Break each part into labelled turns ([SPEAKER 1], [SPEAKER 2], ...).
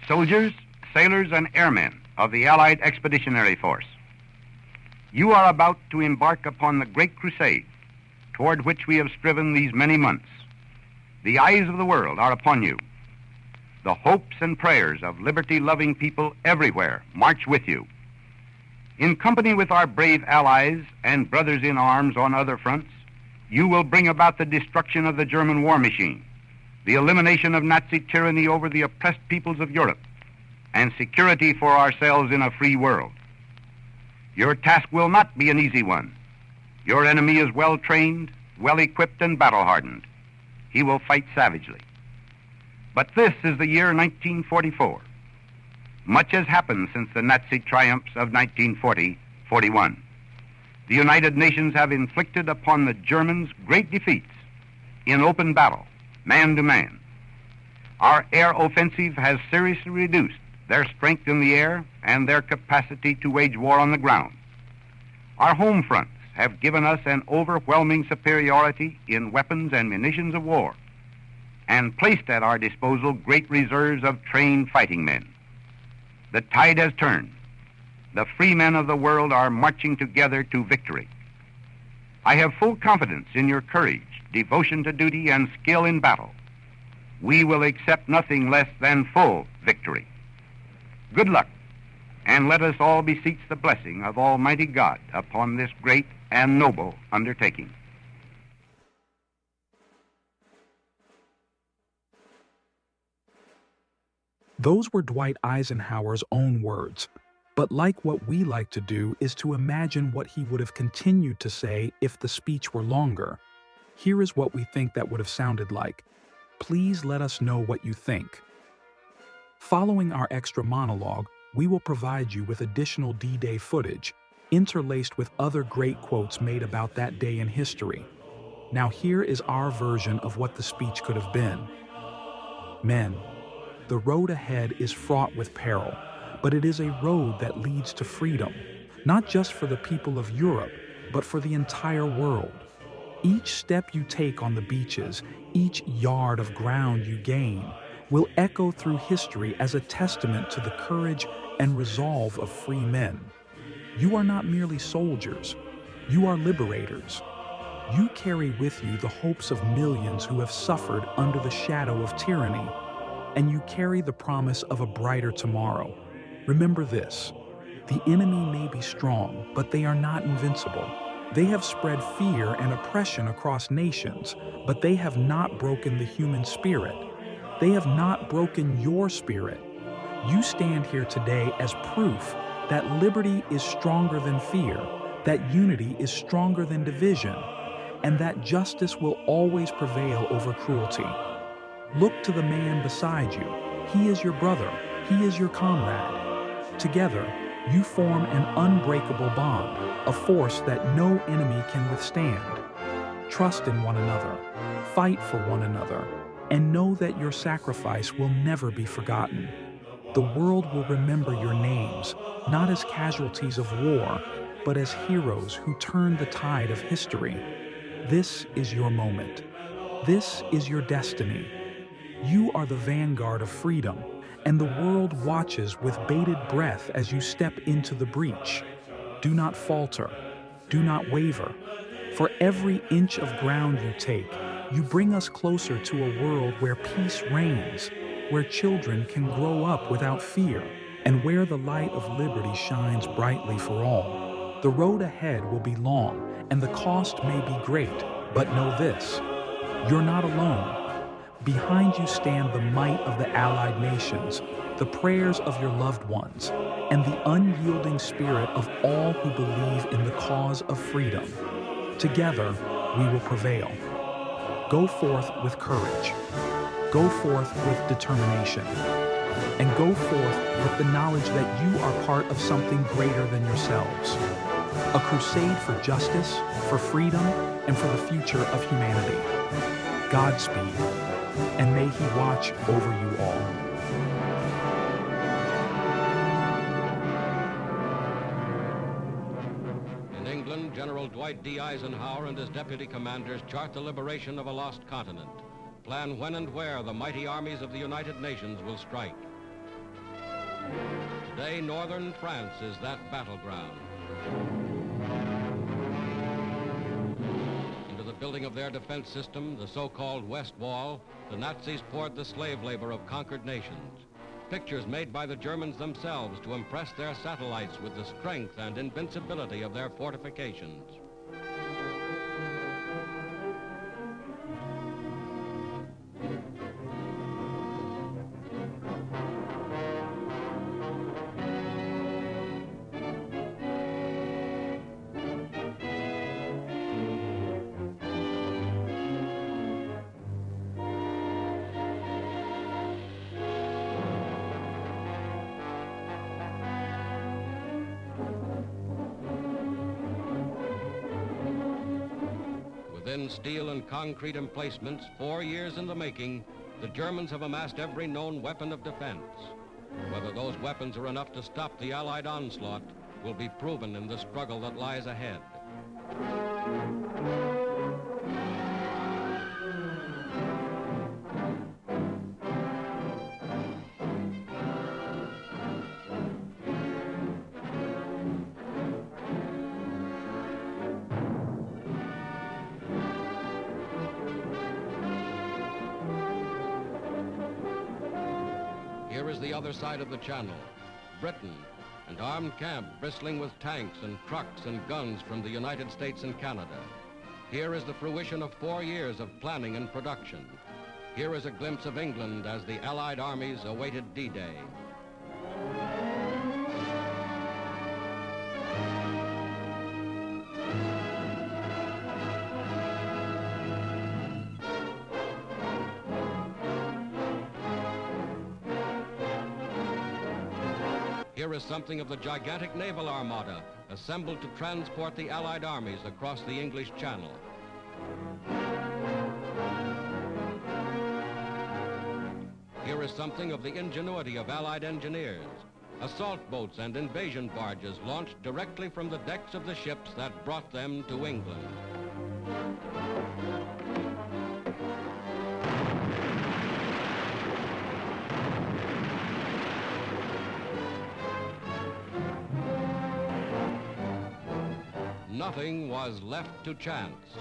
[SPEAKER 1] soldiers, sailors, and airmen of the Allied Expeditionary Force. You are about to embark upon the Great Crusade, toward which we have striven these many months. The eyes of the world are upon you. The hopes and prayers of liberty-loving people everywhere march with you. In company with our brave allies and brothers in arms on other fronts, you will bring about the destruction of the German war machine, the elimination of Nazi tyranny over the oppressed peoples of Europe, and security for ourselves in a free world. Your task will not be an easy one. Your enemy is well-trained, well-equipped, and battle-hardened. He will fight savagely. But this is the year 1944. Much has happened since the Nazi triumphs of 1940-41. The United Nations have inflicted upon the Germans great defeats in open battle, man to man. Our air offensive has seriously reduced their strength in the air and their capacity to wage war on the ground. Our home fronts have given us an overwhelming superiority in weapons and munitions of war, and placed at our disposal great reserves of trained fighting men. The tide has turned. The free men of the world are marching together to victory. I have full confidence in your courage, devotion to duty, and skill in battle. We will accept nothing less than full victory. Good luck, and let us all beseech the blessing of Almighty God upon this great and noble undertaking.
[SPEAKER 2] Those were Dwight Eisenhower's own words. But like what we like to do is to imagine what he would have continued to say if the speech were longer. Here is what we think that would have sounded like. Please let us know what you think. Following our extra monologue, we will provide you with additional D-Day footage, interlaced with other great quotes made about that day in history. Now here is our version of what the speech could have been. Men, the road ahead is fraught with peril, but it is a road that leads to freedom, not just for the people of Europe, but for the entire world. Each step you take on the beaches, each yard of ground you gain, will echo through history as a testament to the courage and resolve of free men. You are not merely soldiers, you are liberators. You carry with you the hopes of millions who have suffered under the shadow of tyranny, and you carry the promise of a brighter tomorrow. Remember this, the enemy may be strong, but they are not invincible. They have spread fear and oppression across nations, but they have not broken the human spirit. They have not broken your spirit. You stand here today as proof that liberty is stronger than fear, that unity is stronger than division, and that justice will always prevail over cruelty. Look to the man beside you. He is your brother. He is your comrade. Together, you form an unbreakable bond, a force that no enemy can withstand. Trust in one another, fight for one another, and know that your sacrifice will never be forgotten. The world will remember your names, not as casualties of war, but as heroes who turned the tide of history. This is your moment. This is your destiny. You are the vanguard of freedom, and the world watches with bated breath as you step into the breach. Do not falter. Do not waver. For every inch of ground you take, you bring us closer to a world where peace reigns, where children can grow up without fear, and where the light of liberty shines brightly for all. The road ahead will be long, and the cost may be great, but know this, you're not alone. Behind you stand the might of the Allied nations, the prayers of your loved ones, and the unyielding spirit of all who believe in the cause of freedom. Together, we will prevail. Go forth with courage. Go forth with determination. And go forth with the knowledge that you are part of something greater than yourselves. A crusade for justice, for freedom, and for the future of humanity. Godspeed, and may He watch over you all.
[SPEAKER 3] In England, General Dwight D. Eisenhower and his deputy commanders chart the liberation of a lost continent, plan when and where the mighty armies of the United Nations will strike. Today, northern France is that battleground. Into the building of their defense system, the so-called West Wall, the Nazis poured the slave labor of conquered nations. Pictures made by the Germans themselves to impress their satellites with the strength and invincibility of their fortifications. Within steel and concrete emplacements, 4 years in the making, the Germans have amassed every known weapon of defense. Whether those weapons are enough to stop the Allied onslaught will be proven in the struggle that lies ahead. Here is the other side of the channel, Britain, an armed camp bristling with tanks and trucks and guns from the United States and Canada. Here is the fruition of 4 years of planning and production. Here is a glimpse of England as the Allied armies awaited D-Day. Here is something of the gigantic naval armada assembled to transport the Allied armies across the English Channel. Here is something of the ingenuity of Allied engineers. Assault boats and invasion barges launched directly from the decks of the ships that brought them to England. Nothing was left to chance.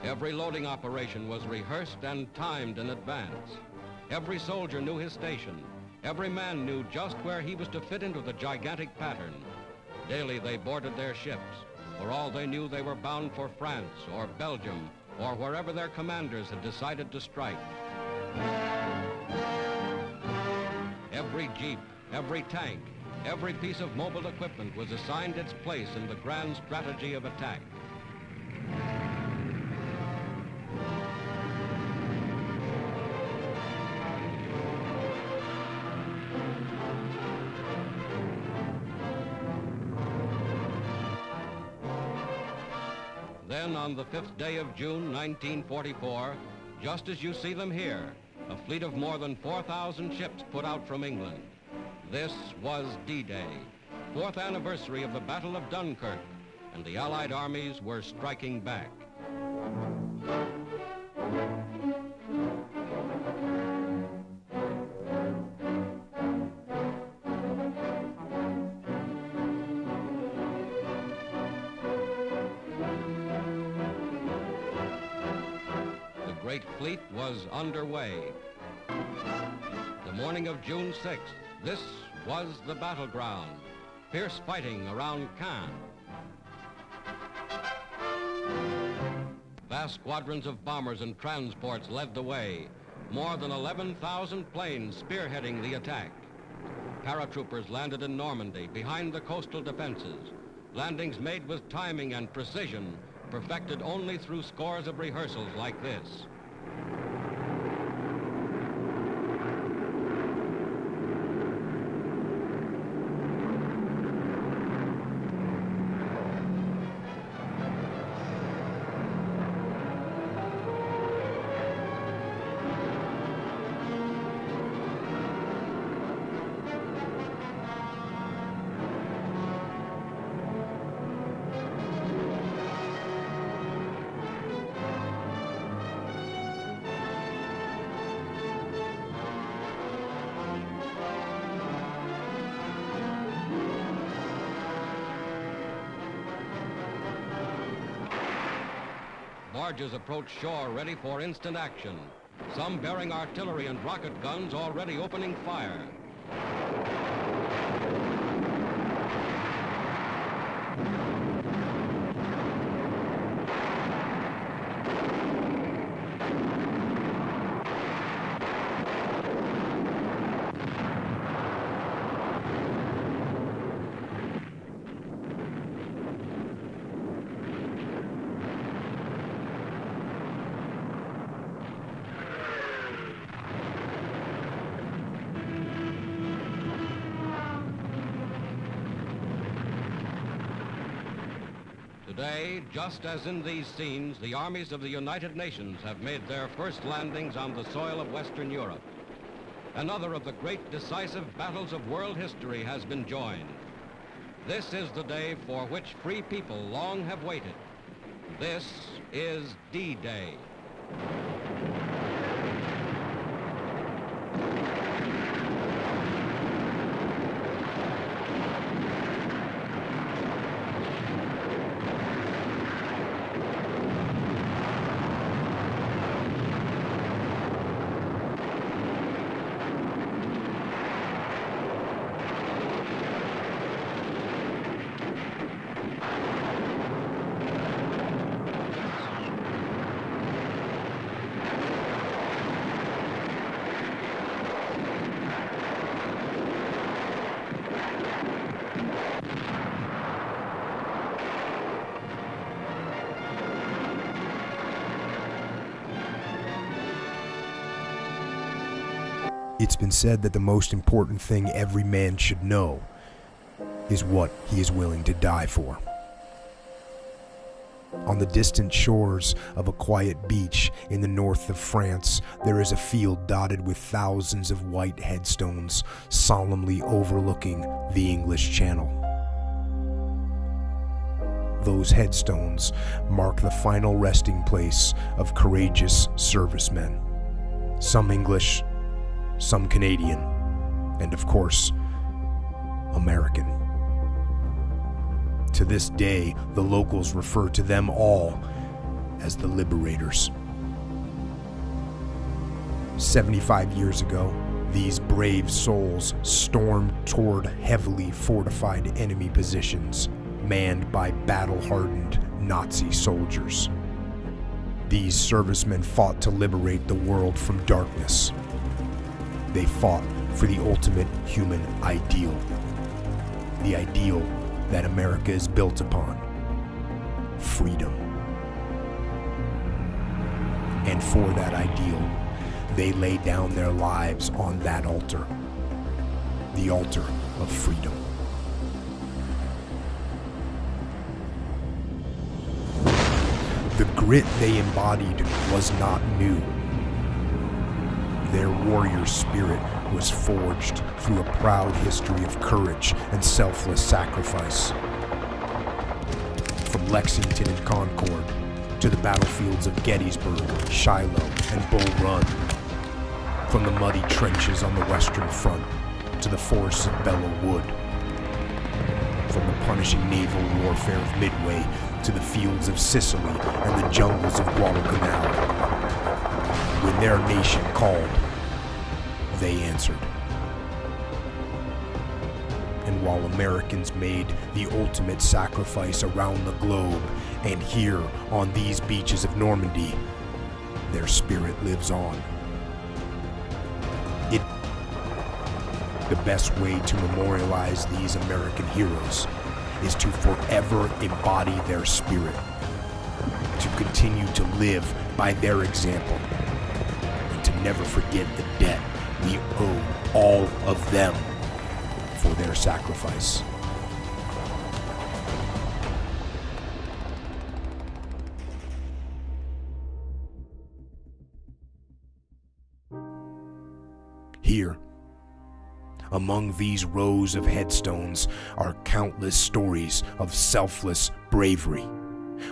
[SPEAKER 3] Every loading operation was rehearsed and timed in advance. Every soldier knew his station. Every man knew just where he was to fit into the gigantic pattern. Daily they boarded their ships. For all they knew, they were bound for France or Belgium or wherever their commanders had decided to strike. Every jeep, every tank, every piece of mobile equipment was assigned its place in the grand strategy of attack. Then on the 5th day of June, 1944, just as you see them here, a fleet of more than 4,000 ships put out from England. This was D-Day, 4th anniversary of the Battle of Dunkirk, and the Allied armies were striking back. The Great Fleet was underway. The morning of June 6th, this was the battleground, fierce fighting around Caen. Vast squadrons of bombers and transports led the way, more than 11,000 planes spearheading the attack. Paratroopers landed in Normandy behind the coastal defenses, landings made with timing and precision, perfected only through scores of rehearsals like this. barges approached shore ready for instant action, some bearing artillery and rocket guns already opening fire. Today, just as in these scenes, the armies of the United Nations have made their first landings on the soil of Western Europe. Another of the great decisive battles of world history has been joined. This is the day for which free people long have waited. This is D-Day.
[SPEAKER 4] It's been said that the most important thing every man should know is what he is willing to die for. On the distant shores of a quiet beach in the north of France, there is a field dotted with thousands of white headstones solemnly overlooking the English Channel. Those headstones mark the final resting place of courageous servicemen, some English, some Canadian, and of course, American. To this day, the locals refer to them all as the Liberators. 75 years ago, these brave souls stormed toward heavily fortified enemy positions, manned by battle-hardened Nazi soldiers. These servicemen fought to liberate the world from darkness. They fought for the ultimate human ideal, the ideal that America is built upon: freedom. And for that ideal, they laid down their lives on that altar, the altar of freedom. The grit they embodied was not new. Their warrior spirit was forged through a proud history of courage and selfless sacrifice. From Lexington and Concord to the battlefields of Gettysburg, Shiloh, and Bull Run. From the muddy trenches on the Western Front to the forests of Belleau Wood. From the punishing naval warfare of Midway to the fields of Sicily and the jungles of Guadalcanal. When their nation called, they answered. And while Americans made the ultimate sacrifice around the globe and here on these beaches of Normandy, their spirit lives on. The best way to memorialize these American heroes is to forever embody their spirit, to continue to live by their example, and to never forget the debt we owe all of them for their sacrifice. Here, among these rows of headstones are countless stories of selfless bravery,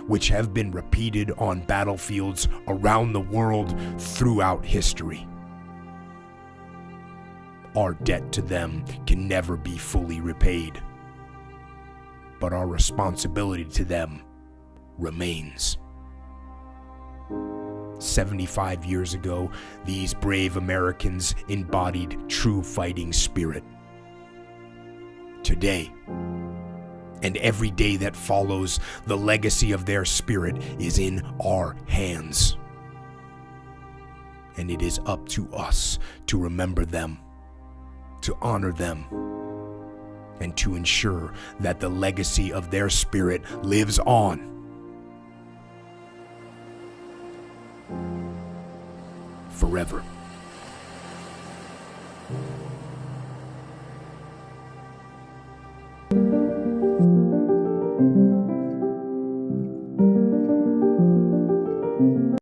[SPEAKER 4] which have been repeated on battlefields around the world throughout history. Our debt to them can never be fully repaid, but our responsibility to them remains. 75 years ago, these brave Americans embodied true fighting spirit. Today, and every day that follows, the legacy of their spirit is in our hands. And it is up to us to remember them, to honor them, and to ensure that the legacy of their spirit lives on forever.